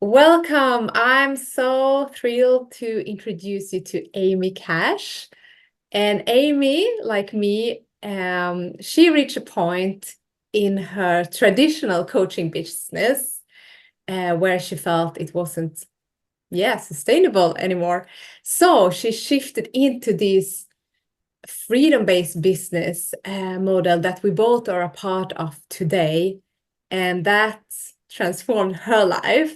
Welcome. I'm so thrilled to introduce you to Amy Cash. And Amy, like me, she reached a point in her traditional coaching business where she felt it wasn't, sustainable anymore. So she shifted into this freedom-based business model that we both are a part of today, and that transformed her life.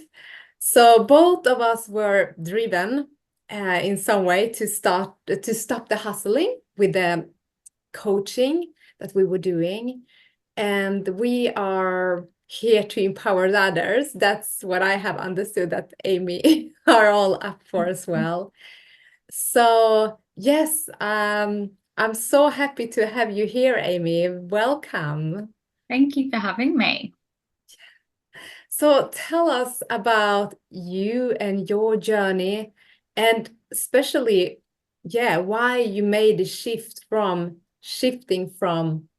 So both of us were driven in some way to stop the hustling with the coaching that we were doing, and we are here to empower the others. That's what I have understood that Amy are all up for as well. So yes, I'm so happy to have you here, Amy. Welcome. Thank you for having me. So tell us about you and your journey, and especially, why you made the shifting from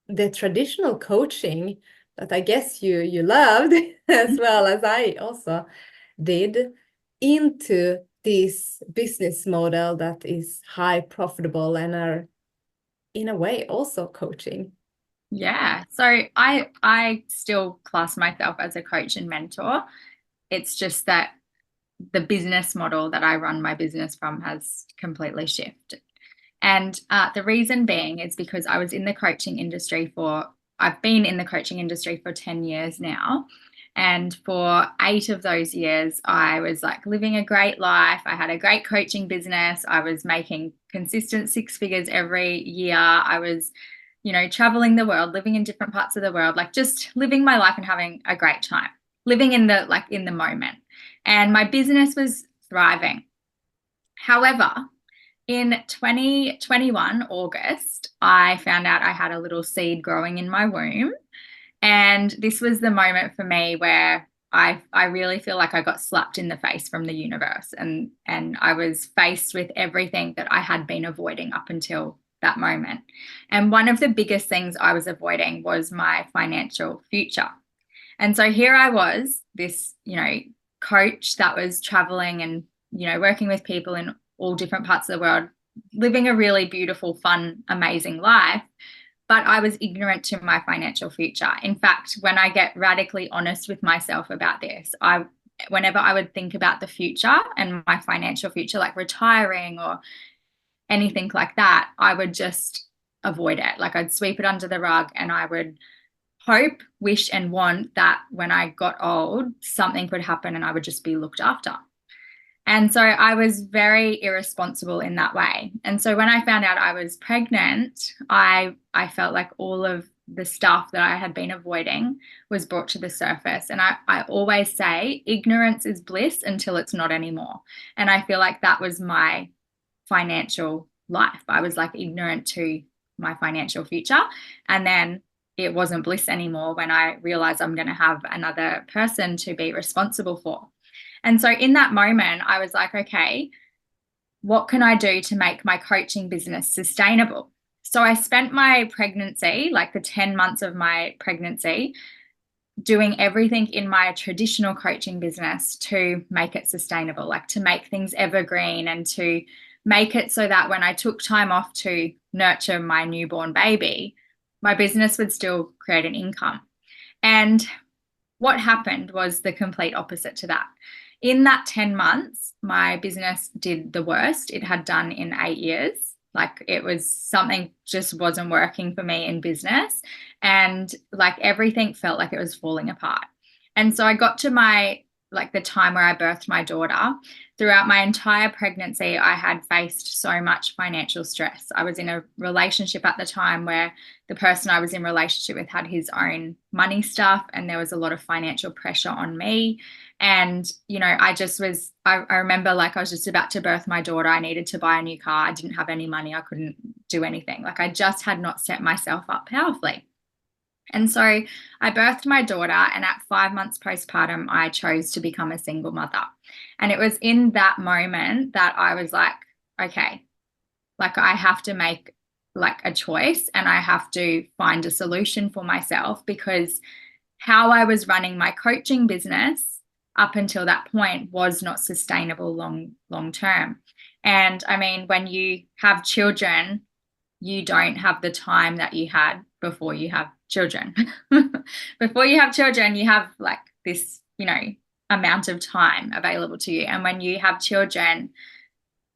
the traditional coaching that I guess you loved as well as I also did, into this business model that is high profitable and are in a way also coaching. Yeah. So I still class myself as a coach and mentor. It's just that the business model that I run my business from has completely shifted. And the reason being is because I've been in the coaching industry for 10 years now. And for 8 of those years, I was like living a great life. I had a great coaching business. I was making consistent six figures every year. I was, traveling the world, living in different parts of the world, like just living my life and having a great time, living in the moment. And my business was thriving. However, in 2021, August, I found out I had a little seed growing in my womb. And this was the moment for me where I really feel like I got slapped in the face from the universe, and I was faced with everything that I had been avoiding up until that moment. And one of the biggest things I was avoiding was my financial future. And so here I was, this, coach that was traveling and, working with people in all different parts of the world, living a really beautiful, fun, amazing life. But I was ignorant to my financial future. In fact, when I get radically honest with myself about this, whenever I would think about the future and my financial future, like retiring or anything like that, I would just avoid it. Like I'd sweep it under the rug, and I would hope, wish, and want that when I got old, something could happen and I would just be looked after. And so I was very irresponsible in that way. And so when I found out I was pregnant, I felt like all of the stuff that I had been avoiding was brought to the surface. And I always say ignorance is bliss until it's not anymore. And I feel like that was my financial life. I was like ignorant to my financial future. And then it wasn't bliss anymore when I realized I'm going to have another person to be responsible for. And so in that moment, I was like, okay, what can I do to make my coaching business sustainable? So I spent my pregnancy, like the 10 months of my pregnancy, doing everything in my traditional coaching business to make it sustainable, like to make things evergreen and to make it so that when I took time off to nurture my newborn baby, my business would still create an income. And what happened was the complete opposite to that. In that 10 months, my business did the worst it had done in 8 years. Like it was something just wasn't working for me in business. And like everything felt like it was falling apart. And so I got to the time where I birthed my daughter. Throughout my entire pregnancy, I had faced so much financial stress. I was in a relationship at the time where the person I was in relationship with had his own money stuff, and there was a lot of financial pressure on me. And, I remember like I was just about to birth my daughter. I needed to buy a new car. I didn't have any money. I couldn't do anything. Like I just had not set myself up powerfully. And so I birthed my daughter, and at 5 months postpartum, I chose to become a single mother. And it was in that moment that I was like, okay, like I have to make like a choice, and I have to find a solution for myself, because how I was running my coaching business up until that point was not sustainable long term. And I mean, when you have children, you don't have the time that you had before you have children. Before you have children, you have like this, amount of time available to you. And when you have children,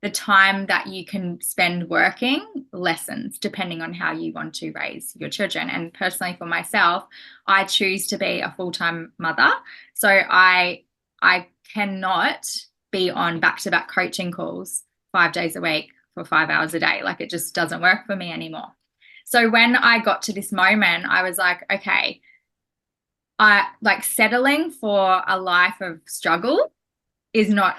the time that you can spend working lessens depending on how you want to raise your children. And personally for myself, I choose to be a full-time mother. So I cannot be on back-to-back coaching calls 5 days a week for 5 hours a day. Like, it just doesn't work for me anymore. So when I got to this moment, I was like, okay, I like settling for a life of struggle is not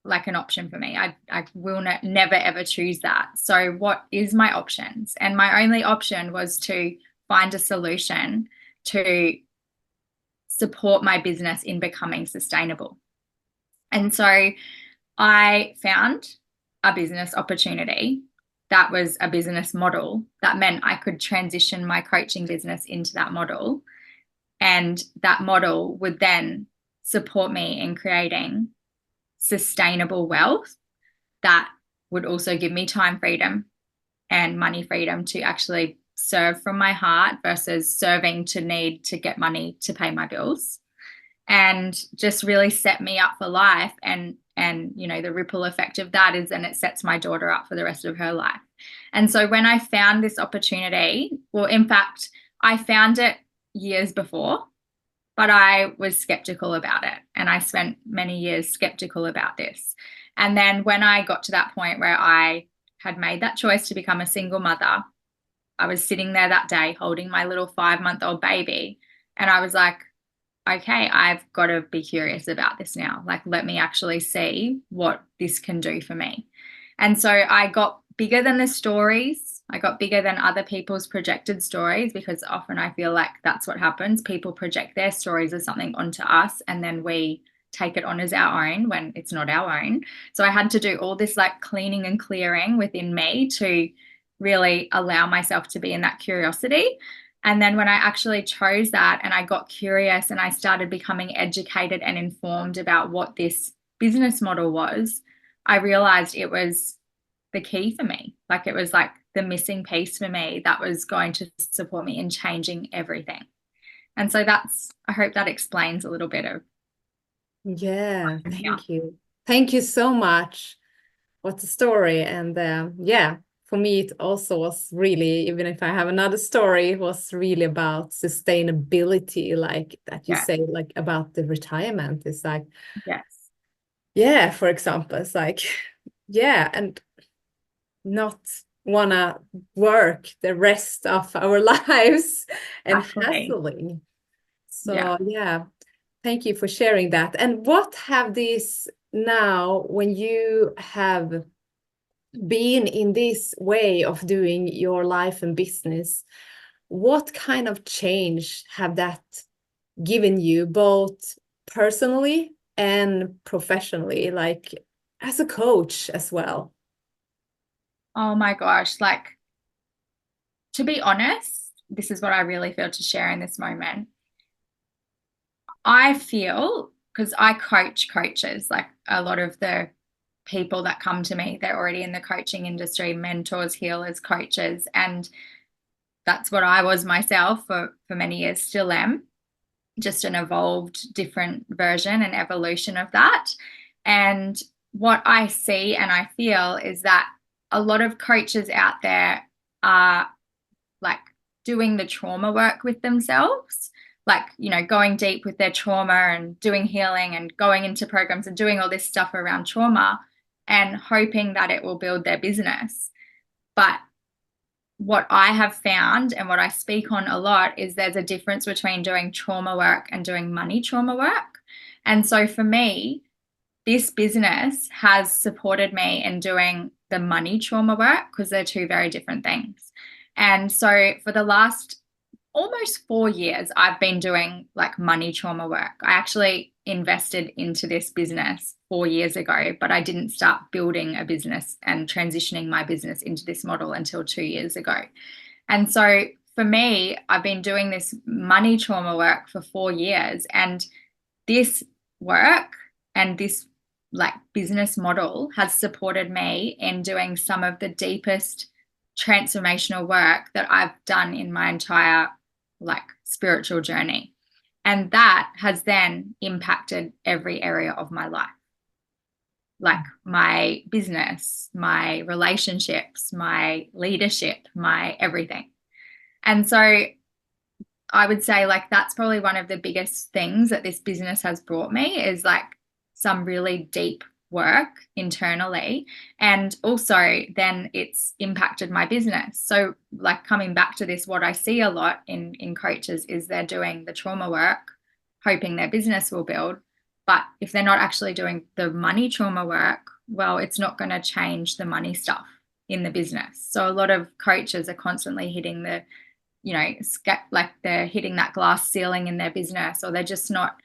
like an option for me. I will never ever choose that. So what is my options? And my only option was to find a solution to support my business in becoming sustainable. And so I found a business opportunity that was a business model that meant I could transition my coaching business into that model. And that model would then support me in creating sustainable wealth that would also give me time freedom and money freedom to actually serve from my heart versus serving to need to get money to pay my bills, and just really set me up for life. And the ripple effect of that is then it sets my daughter up for the rest of her life. And so when I found this opportunity, well, in fact, I found it years before, but I was skeptical about it. And I spent many years skeptical about this. And then when I got to that point where I had made that choice to become a single mother, I was sitting there that day holding my little 5-month-old baby. And I was like, okay, I've got to be curious about this now. Like, let me actually see what this can do for me. And so I got bigger than the stories. I got bigger than other people's projected stories, because often I feel like that's what happens. People project their stories as something onto us, and then we take it on as our own when it's not our own. So I had to do all this like cleaning and clearing within me to really allow myself to be in that curiosity. And then when I actually chose that and I got curious and I started becoming educated and informed about what this business model was, I realized it was the key for me. Like, it was like the missing piece for me that was going to support me in changing everything. And so I hope that explains a little bit of. Yeah, thank you. Thank you so much. What a story. And yeah, for me, it also was really, even if I have another story, it was really about sustainability, like that you say, like about the retirement. It's like, yes, yeah, for example, it's like, yeah, and not wanna work the rest of our lives and hassling. So yeah, thank you for sharing that. And what have these now, when you have been in this way of doing your life and business, what kind of change have that given you, both personally and professionally, like as a coach as well? Oh my gosh, like, to be honest, this is what I really feel to share in this moment. I feel, because I coach coaches, like a lot of the people that come to me, they're already in the coaching industry, mentors, healers, coaches. And that's what I was myself for many years, still am, just an evolved, different version and evolution of that. And what I see and I feel is that a lot of coaches out there are like doing the trauma work with themselves, like, going deep with their trauma and doing healing and going into programs and doing all this stuff around trauma and hoping that it will build their business. But what I have found and what I speak on a lot is there's a difference between doing trauma work and doing money trauma work. And so for me, this business has supported me in doing the money trauma work, because they're two very different things. And so for the last almost 4 years, I've been doing like money trauma work. I actually invested into this business 4 years ago, but I didn't start building a business and transitioning my business into this model until 2 years ago. And so for me, I've been doing this money trauma work for 4 years, and this work and this like business model has supported me in doing some of the deepest transformational work that I've done in my entire like spiritual journey. And that has then impacted every area of my life, like my business, my relationships, my leadership, my everything. And so I would say like that's probably one of the biggest things that this business has brought me is like some really deep work internally. And also then it's impacted my business. So like coming back to this, what I see a lot in coaches is they're doing the trauma work, hoping their business will build. But if they're not actually doing the money trauma work, well, it's not going to change the money stuff in the business. So a lot of coaches are constantly hitting the like they're hitting that glass ceiling in their business, or they're just not,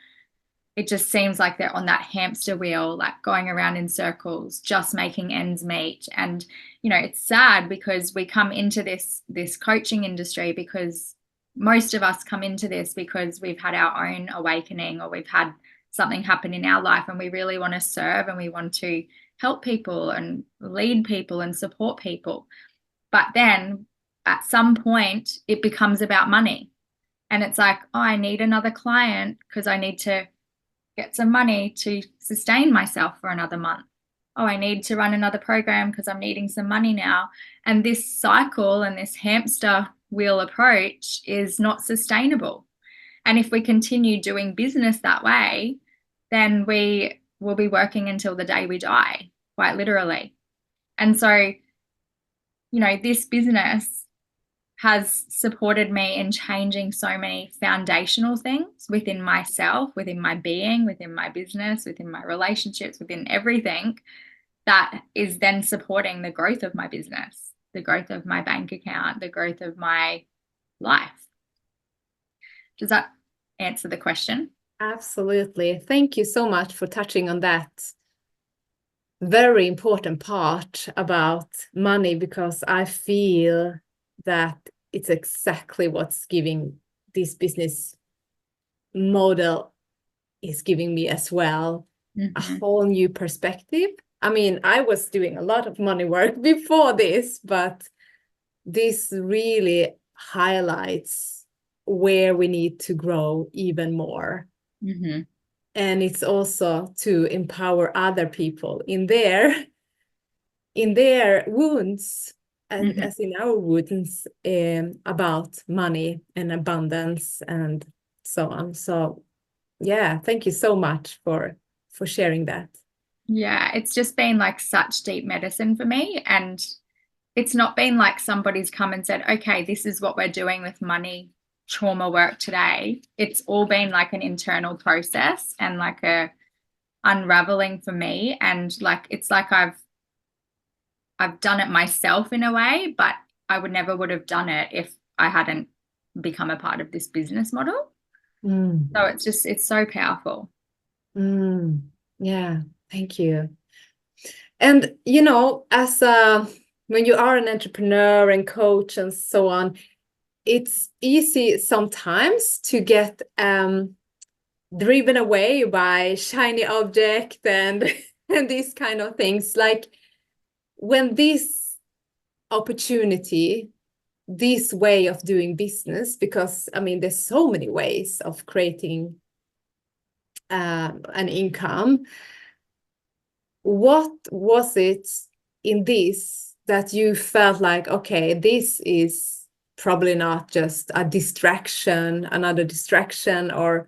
it just seems like they're on that hamster wheel, like going around in circles, just making ends meet. And, it's sad because we come into this coaching industry because most of us come into this because we've had our own awakening or we've had something happen in our life and we really want to serve and we want to help people and lead people and support people. But then at some point it becomes about money. And it's like, oh, I need another client because I need to get some money to sustain myself for another month. Oh, I need to run another program because I'm needing some money now. And this cycle and this hamster wheel approach is not sustainable. And if we continue doing business that way, then we will be working until the day we die, quite literally. And so, this business has supported me in changing so many foundational things within myself, within my being, within my business, within my relationships, within everything that is then supporting the growth of my business, the growth of my bank account, the growth of my life. Does that answer the question? Absolutely. Thank you so much for touching on that very important part about money, because I feel that it's exactly what's giving this business model is giving me as well, a whole new perspective. I mean, I was doing a lot of money work before this, but this really highlights where we need to grow even more. And it's also to empower other people in their wounds, and as in our wounds, about money and abundance and so on. So yeah, thank you so much for sharing that. Yeah, it's just been like such deep medicine for me. And it's not been like somebody's come and said, okay, this is what we're doing with money trauma work today. It's all been like an internal process and like a unraveling for me. And like it's like I've done it myself in a way, but I would have done it if I hadn't become a part of this business model. So it's so powerful. Yeah, thank you. And as when you are an entrepreneur and coach and so on, it's easy sometimes to get driven away by shiny object and and these kind of things. Like when this opportunity, this way of doing business, because I mean, there's so many ways of creating an income. What was it in this that you felt like, okay, this is probably not just a distraction, another distraction or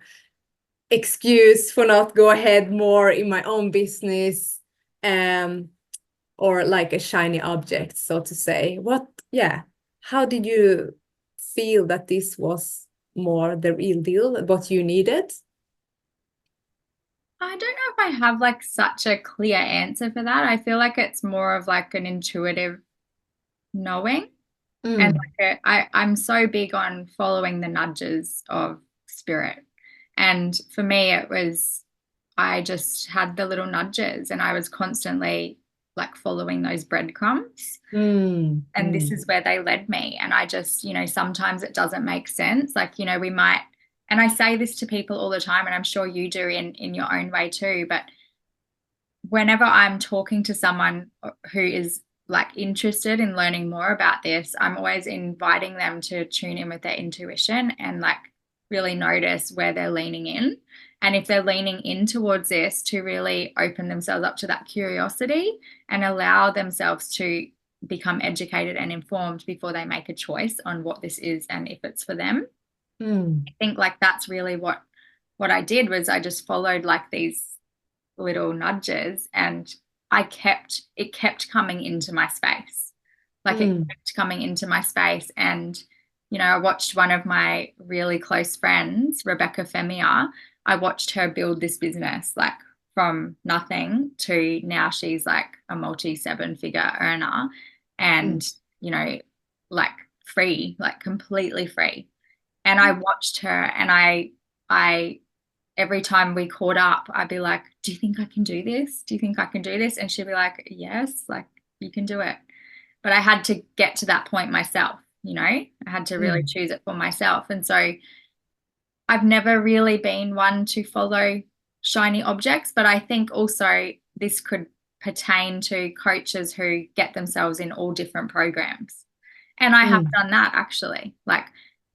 excuse for not go ahead more in my own business, or like a shiny object, so to say? How did you feel that this was more the real deal, what you needed? I don't know if I have like such a clear answer for that. I feel like it's more of like an intuitive knowing. And like I'm so big on following the nudges of spirit. And for me, it was, I just had the little nudges and I was constantly like following those breadcrumbs. And this is where they led me. And I just, sometimes it doesn't make sense. Like, we might and I say this to people all the time, and I'm sure you do in your own way too, but whenever I'm talking to someone who is like interested in learning more about this, I'm always inviting them to tune in with their intuition and like really notice where they're leaning in. And if they're leaning in towards this, to really open themselves up to that curiosity and allow themselves to become educated and informed before they make a choice on what this is and if it's for them. Mm. I think like that's really what I did, was I just followed like these little nudges, and it kept coming into my space. Like it Mm. kept coming into my space. And, you know, I watched one of my really close friends, Rebecca Femia, I watched her build this business like from nothing to now she's like a multi 7-figure earner, Mm. and, you know, like free, like completely free. And I watched her, and I every time we caught up, I'd be like, do you think I can do this? Do you think I can do this? And she'd be like, yes, like you can do it. But I had to get to that point myself, you know, I had to really Mm. choose it for myself. And so I've never really been one to follow shiny objects, but I think also this could pertain to coaches who get themselves in all different programs. And I have Mm. done that actually. Like,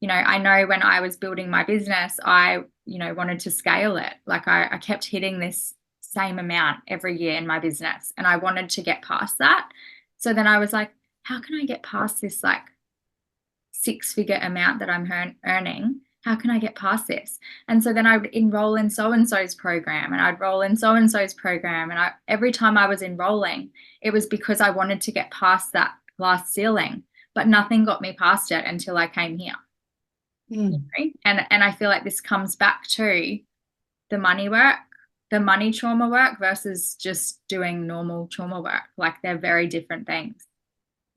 you know, I know when I was building my business, I, you know, wanted to scale it. Like I kept hitting this same amount every year in my business, and I wanted to get past that. So then I was like, how can I get past this like 6-figure amount that I'm earning? How can I get past this? And so then I would enroll in so and so's program, and I'd roll in so and so's program. And every time I was enrolling, it was because I wanted to get past that glass ceiling, but nothing got me past it until I came here. Mm. And I feel like this comes back to the money work, the money trauma work versus just doing normal trauma work. Like they're very different things.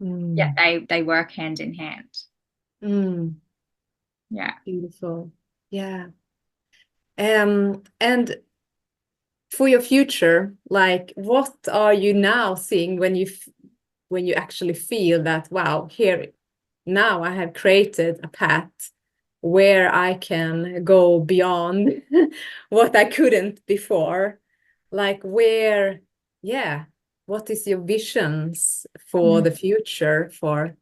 Yet Mm. they work hand in hand. Mm. Yeah. Beautiful. Yeah. And for your future, like what are you now seeing when when you actually feel that, wow, here now I have created a path where I can go beyond what I couldn't before. Like where, yeah, what is your visions for Mm. the future for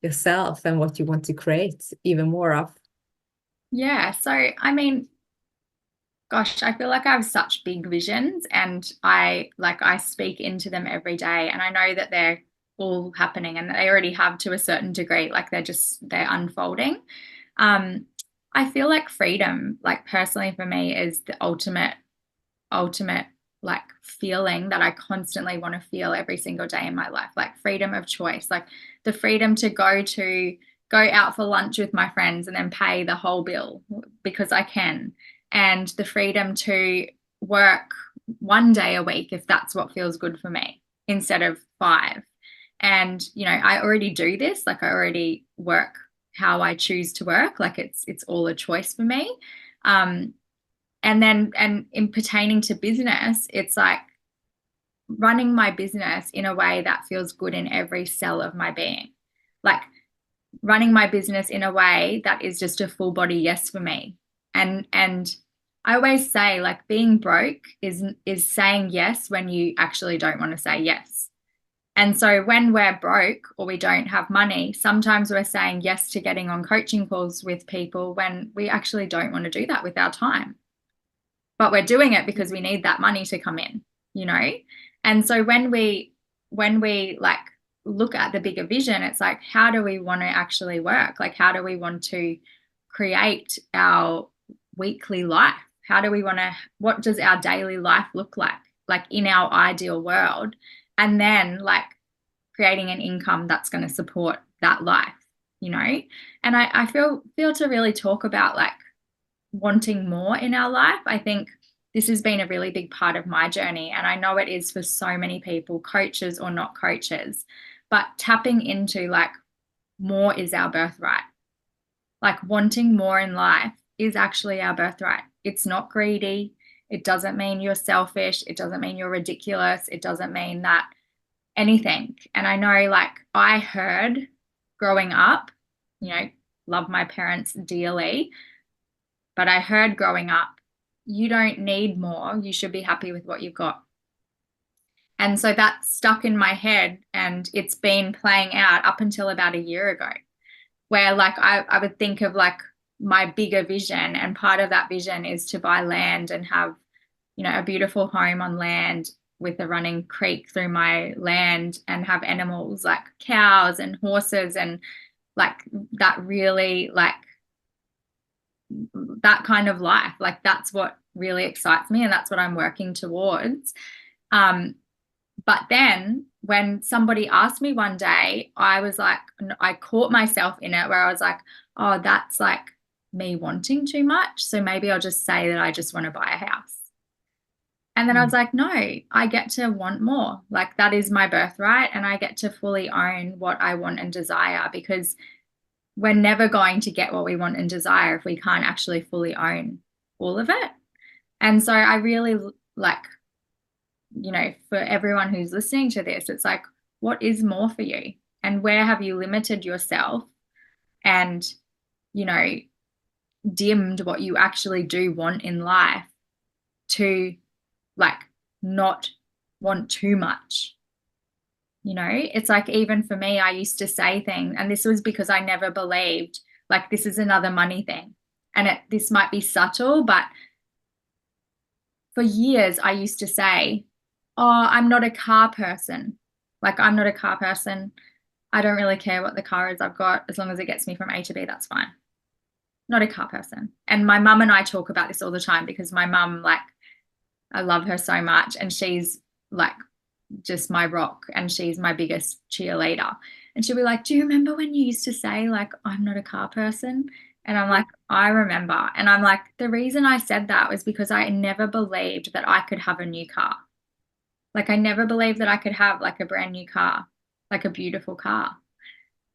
yourself and what you want to create even more of? Yeah. So, I mean, gosh, I feel like I have such big visions, and I speak into them every day, and I know that they're all happening, and they already have to a certain degree. Like they're unfolding. Um, I feel like freedom, like personally for me, is the ultimate like feeling that I constantly want to feel every single day in my life. Like freedom of choice, like the freedom to go out for lunch with my friends and then pay the whole bill because I can, and the freedom to work 1 day a week if that's what feels good for me instead of 5. And you know, I already do this, like I already work how I choose to work, like it's all a choice for me. um and in pertaining to business, it's like running my business in a way that feels good in every cell of my being, like running my business in a way that is just a full body yes for me. And I always say, like, being broke is saying yes when you actually don't want to say yes. And so when we're broke or we don't have money, sometimes we're saying yes to getting on coaching calls with people when we actually don't want to do that with our time, but we're doing it because we need that money to come in, you know? And so when we like look at the bigger vision, it's like, how do we want to actually work? Like, how do we want to create our weekly life? How do we want to, what does our daily life look like in our ideal world? And then like creating an income that's going to support that life, you know? And I feel to really talk about like wanting more in our life. I think this has been a really big part of my journey, and I know it is for so many people, coaches or not coaches, but tapping into like more is our birthright. Like wanting more in life is actually our birthright. It's not greedy. It doesn't mean you're selfish. It doesn't mean you're ridiculous. It doesn't mean that anything. And I know, like, I heard growing up, you know, love my parents dearly, But I heard growing up, you don't need more. You should be happy with what you've got. And so that stuck in my head, and it's been playing out up until about a year ago, where like I would think of like my bigger vision, and part of that vision is to buy land and have, you know, a beautiful home on land with a running creek through my land, and have animals like cows and horses, and like that really like that kind of life. Like that's what really excites me, and that's what I'm working towards. But then when somebody asked me one day, I was like, I caught myself in it where I was like, oh, that's like me wanting too much. So maybe I'll just say that I just want to buy a house. And then I was like, no, I get to want more. Like that is my birthright, and I get to fully own what I want and desire, because we're never going to get what we want and desire if we can't actually fully own all of it. And so I really like, you know, for everyone who's listening to this, it's like, what is more for you? And where have you limited yourself and, you know, dimmed what you actually do want in life to like not want too much? You know, it's like, even for me, I used to say things, and this was because I never believed like this is another money thing. And this might be subtle, but for years I used to say, oh, I'm not a car person. Like, I'm not a car person. I don't really care what the car is I've got. As long as it gets me from A to B, that's fine. Not a car person. And my mum and I talk about this all the time, because my mum, like, I love her so much, and she's like just my rock, and she's my biggest cheerleader. And she'll be like, do you remember when you used to say like, I'm not a car person? And I'm like, I remember. And I'm like, the reason I said that was because I never believed that I could have a new car. Like I never believed that I could have like a brand new car, like a beautiful car.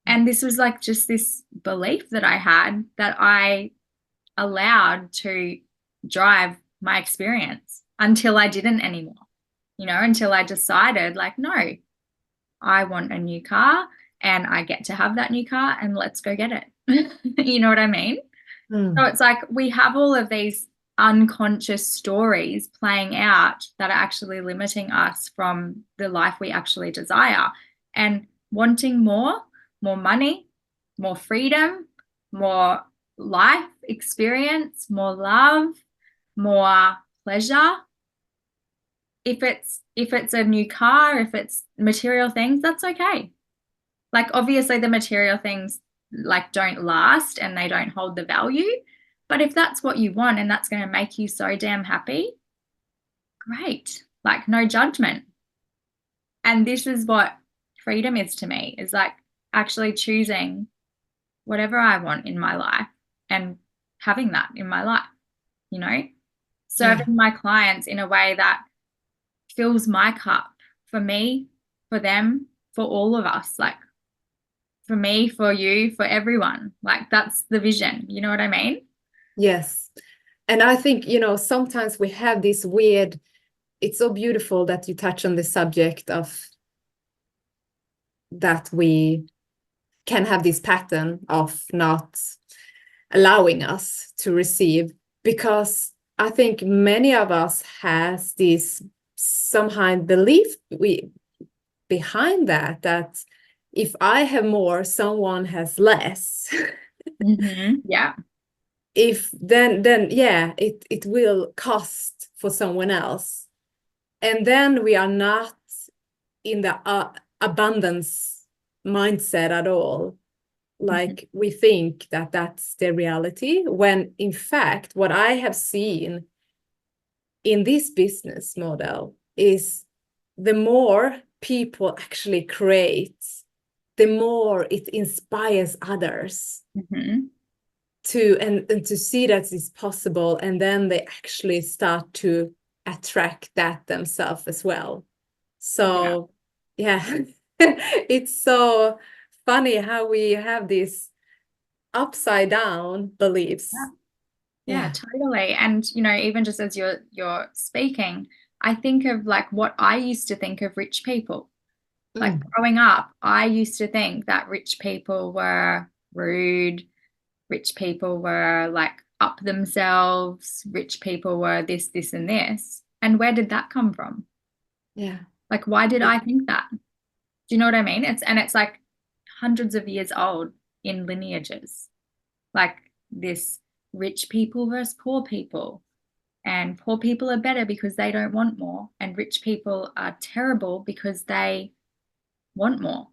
And this was like just this belief that I had, that I allowed to drive my experience until I didn't anymore, you know, until I decided like, no, I want a new car, and I get to have that new car, and let's go get it. You know what I mean? So it's like we have all of these unconscious stories playing out that are actually limiting us from the life we actually desire, and wanting more money, more freedom, more life experience, more love, more pleasure. If it's a new car, if it's material things, that's okay. Like obviously the material things like don't last and they don't hold the value. But if that's what you want and that's going to make you so damn happy, great. Like no judgment. And this is what freedom is to me, is like actually choosing whatever I want in my life and having that in my life, you know, serving my clients in a way that fills my cup, for me, for them, for all of us, like for me, for you, for everyone. Like that's the vision. You know what I mean? Yes. And I think, you know, sometimes we have this weird, it's so beautiful that you touch on the subject of that we can have this pattern of not allowing us to receive, because I think many of us has this somehow belief behind that if I have more, someone has less. Yeah. If then yeah, it will cost for someone else, and then we are not in the abundance mindset at all. Like we think that that's the reality, when in fact what I have seen in this business model is the more people actually create, the more it inspires others to and to see that it's possible, and then they actually start to attract that themselves as well. So yeah, it's so funny how we have these upside down beliefs. Yeah, totally. And you know, even just as you're speaking, I think of like what I used to think of rich people. Like growing up, I used to think that rich people were rude, rich people were like up themselves. Rich people were this, this, and this. And where did that come from? Yeah. Like, why did I think that? Do you know what I mean? It's like hundreds of years old in lineages. Like this rich people versus poor people. And poor people are better because they don't want more. And rich people are terrible because they want more.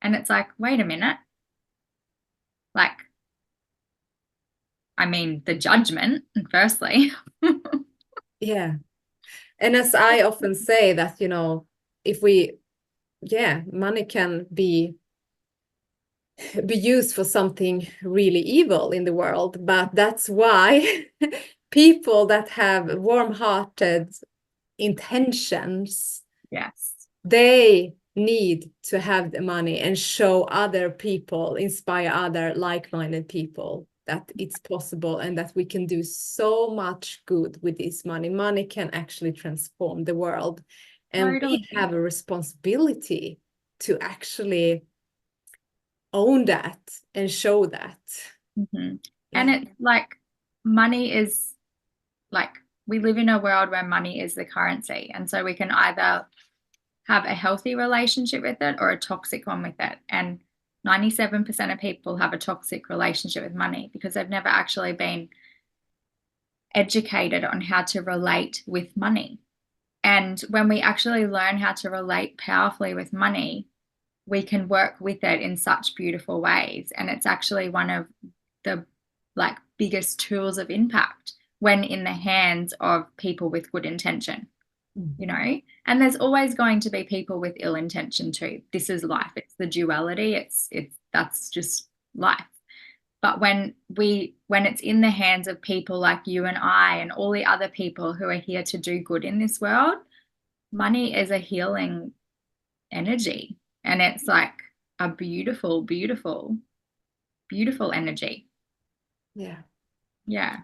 And it's like, wait a minute. Like, I mean, the judgment, firstly. Yeah. And as I often say that, if we, yeah, money can be used for something really evil in the world, but that's why people that have warm-hearted intentions, Yes. they need to have the money and show other people, inspire other like-minded people that it's possible and that we can do so much good with this money. Money can actually transform the world. And we Totally. have a responsibility to actually own that and show that. Mm-hmm. And Yeah. it's like money is like we live in a world where money is the currency. And so we can either have a healthy relationship with it or a toxic one with it. And 97% of people have a toxic relationship with money because they've never actually been educated on how to relate with money. And when we actually learn how to relate powerfully with money, we can work with it in such beautiful ways. And it's actually one of the like biggest tools of impact when in the hands of people with good intention, you know. And there's always going to be people with ill intention too. This is life. It's the duality. It's that's just life. But when it's in the hands of people like you and I and all the other people who are here to do good in this world, money is a healing energy. And it's like a beautiful, beautiful, beautiful energy. Yeah. Yeah.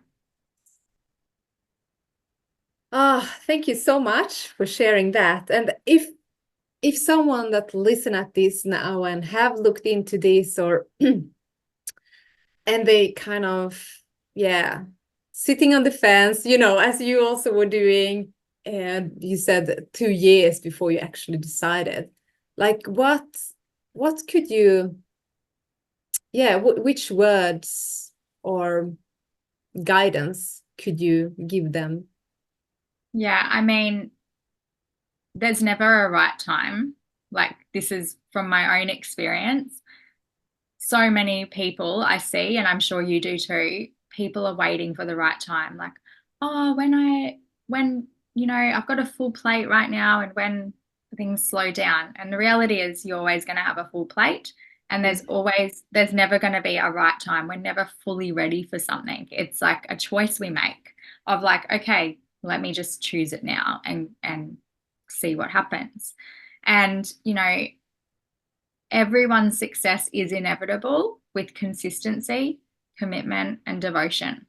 Thank you so much for sharing that. And if someone that listen at this now and have looked into this or and they kind of, yeah, sitting on the fence, as you also were doing, and you said 2 years before you actually decided, like what could you, yeah, which words or guidance could you give them? Yeah. I mean, there's never a right time. Like, this is from my own experience. So many people I see, and I'm sure you do too, people are waiting for the right time. Like, oh, when, I've got a full plate right now and when things slow down. And the reality is you're always going to have a full plate. And there's never going to be a right time. We're never fully ready for something. It's like a choice we make of like, okay, let me just choose it now and see what happens. And, everyone's success is inevitable with consistency, commitment, and devotion.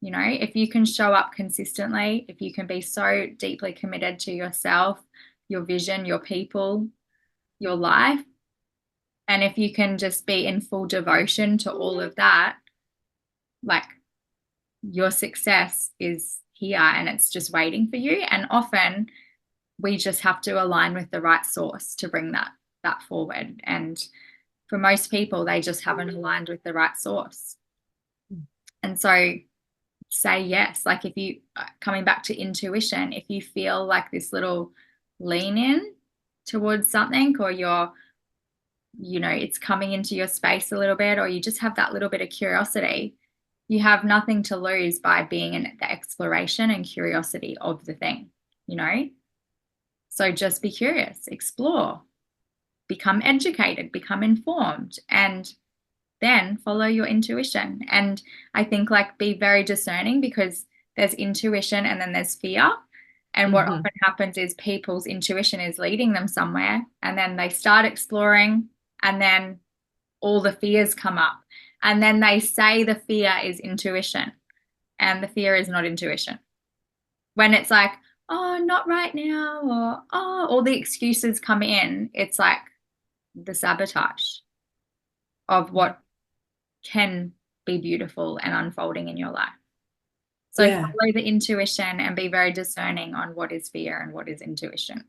If you can show up consistently, if you can be so deeply committed to yourself, your vision, your people, your life, and if you can just be in full devotion to all of that, like your success is here and it's just waiting for you. And often we just have to align with the right source to bring that forward. And for most people, they just haven't aligned with the right source. And so say yes. Like if you, coming back to intuition, if you feel like this little lean in towards something or it's coming into your space a little bit, or you just have that little bit of curiosity, you have nothing to lose by being in the exploration and curiosity of the thing. So just be curious, explore, become educated, become informed, and then follow your intuition. And I think like be very discerning because there's intuition and then there's fear. And what often happens is people's intuition is leading them somewhere and then they start exploring and then all the fears come up. And then they say the fear is intuition and the fear is not intuition. When it's like, oh, not right now, or oh, all the excuses come in, it's like the sabotage of what can be beautiful and unfolding in your life. So Yeah. follow the intuition and be very discerning on what is fear and what is intuition.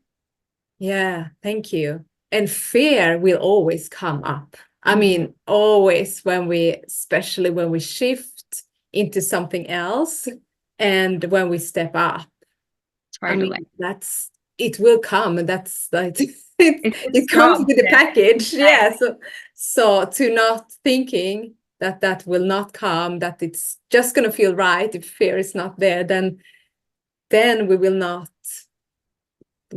Yeah, thank you. And fear will always come up. I mean, always especially when we shift into something else and when we step up. I Totally. mean, it will come, and that's like It's it its comes job with the to package. say, Yeah. So to not thinking that will not come, that it's just gonna feel right if fear is not there, then we will not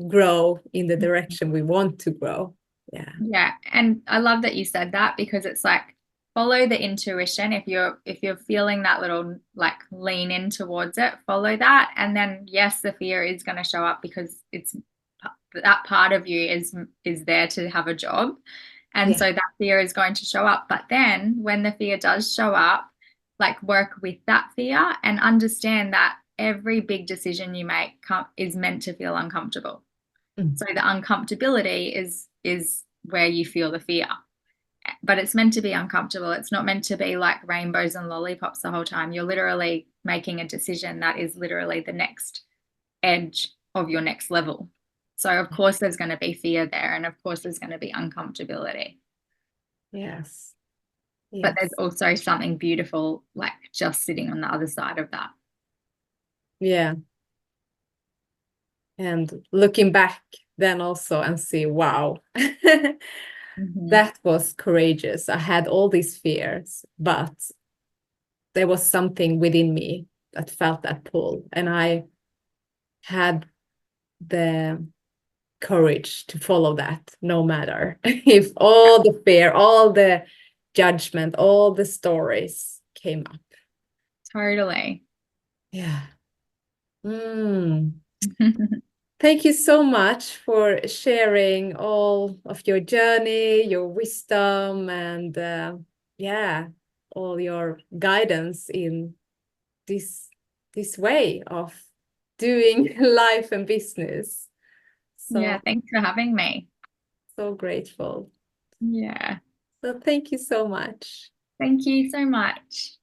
grow in the direction we want to grow. Yeah. yeah. And I love that you said that, because it's like, follow the intuition. If you're feeling that little like lean in towards it, follow that. And then yes, the fear is going to show up, because it's that part of you is there to have a job. And Yeah. so that fear is going to show up. But then when the fear does show up, like, work with that fear and understand that every big decision you make is meant to feel uncomfortable. So the uncomfortability is where you feel the fear. But it's meant to be uncomfortable. It's not meant to be like rainbows and lollipops the whole time. You're literally making a decision that is literally the next edge of your next level. So of course there's going to be fear there, and of course there's going to be uncomfortability. Yes. But there's Yes. also something beautiful, like just sitting on the other side of that. Yeah. And looking back then also and see, wow, that was courageous. I had all these fears, but there was something within me that felt that pull, and I had the courage to follow that, no matter if all the fear, all the judgment, all the stories came up. Totally. Yeah. Mm. Thank you so much for sharing all of your journey, your wisdom, and yeah, all your guidance in this way of doing life and business. Yeah, So, thanks for having me. so grateful. Yeah. So thank you so much. Thank you so much.